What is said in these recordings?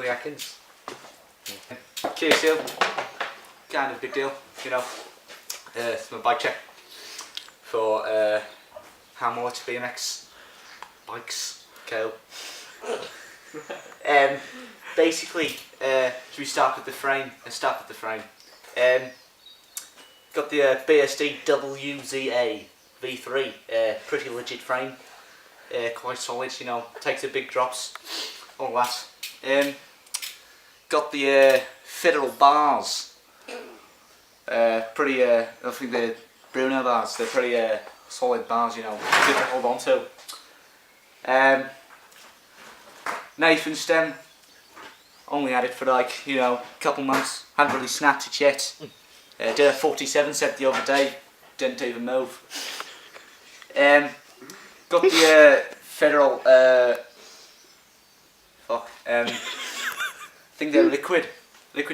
Billy Atkins. Keir steele, kind of a big deal, you know. It's my bike check for Hamwallet BMX bikes. Cool. Basically, should we start with the frame? Got the BSD WZA V3, pretty legit frame, quite solid, you know, takes the big drops, all that. Got the Federal bars, pretty, I think the Bruno bars, they're pretty solid bars, you know, good to hold on to. Nathan stem, only had it for like, you know, a couple months, haven't really snapped it yet. Did a 47 set the other day, didn't even move. Got the Federal, I think they're liquid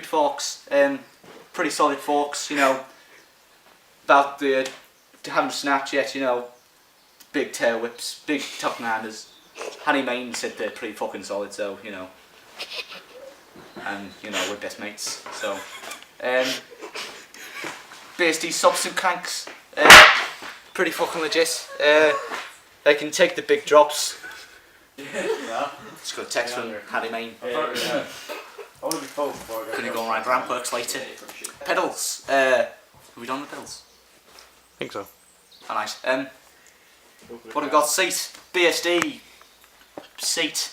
forks, pretty solid forks, you know, about the, haven't snapped yet, you know, big tail whips, big top handers. Hanny Main said they're pretty fucking solid, so, you know, and, you know, we're best mates, so, BSD subs and cranks, pretty fucking legit, they can take the big drops. Yeah. Just got a text from Hanny Main. Gonna go around ramp works later. Pedals, have we done the pedals? I think so. Oh, nice. What have we got? Seat, BSD seat,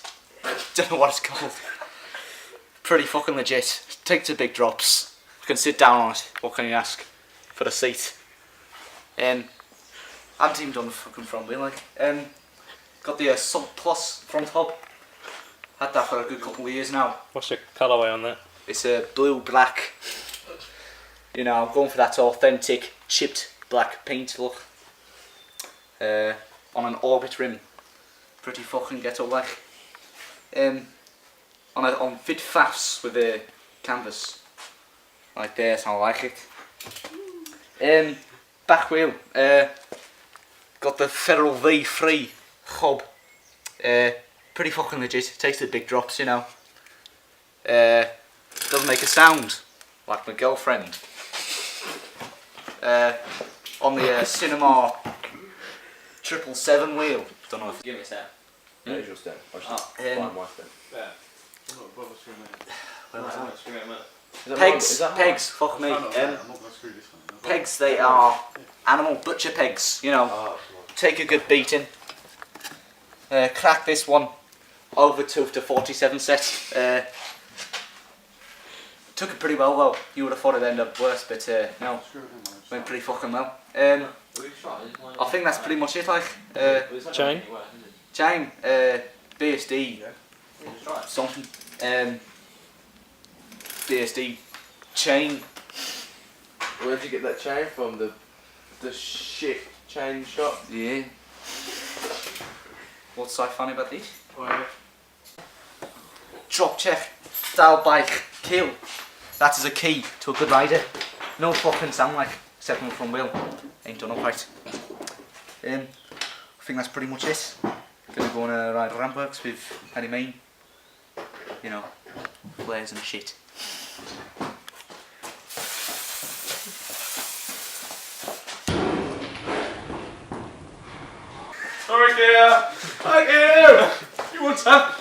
don't know what it's called. Pretty fucking legit, takes the big drops, you can sit down on it, what can you ask for the seat. I haven't even done the fucking front wheel, like. Got the Sub Plus front hub, had that for a good couple of years now. What's the colourway on that? It's a blue black, you know, I'm going for that authentic chipped black paint look, on an orbit rim. Pretty fucking ghetto like. On fit faffs with the canvas, like this, I like it. Back wheel, got the Federal V3 hub, pretty fucking legit, takes the big drops, you know. Doesn't make a sound, like my girlfriend. On the Cinema 777 wheel, don't know if Give me a stem. No, it's your stem. My stem. Pegs, fuck me. Pegs, they are animal butcher pegs, you know. Take a good beating. Crack this one over to the 47 set. Took it pretty well though. You would have thought it'd end up worse, but no, went pretty fucking well. I think that's pretty much it. Like Chain, BSD, something. BSD chain. Where did you get that chain from? The shit chain shop? Yeah. What's so funny about this? Drop check, style bike, kill. That is a key to a good rider. No fucking sound like, except from the front wheel. Ain't done up right. I think that's pretty much it. Gonna go on a ride ramp works with Hanny Main. You know, flares and shit. Sorry, Keir! Hi, Keir! You want some?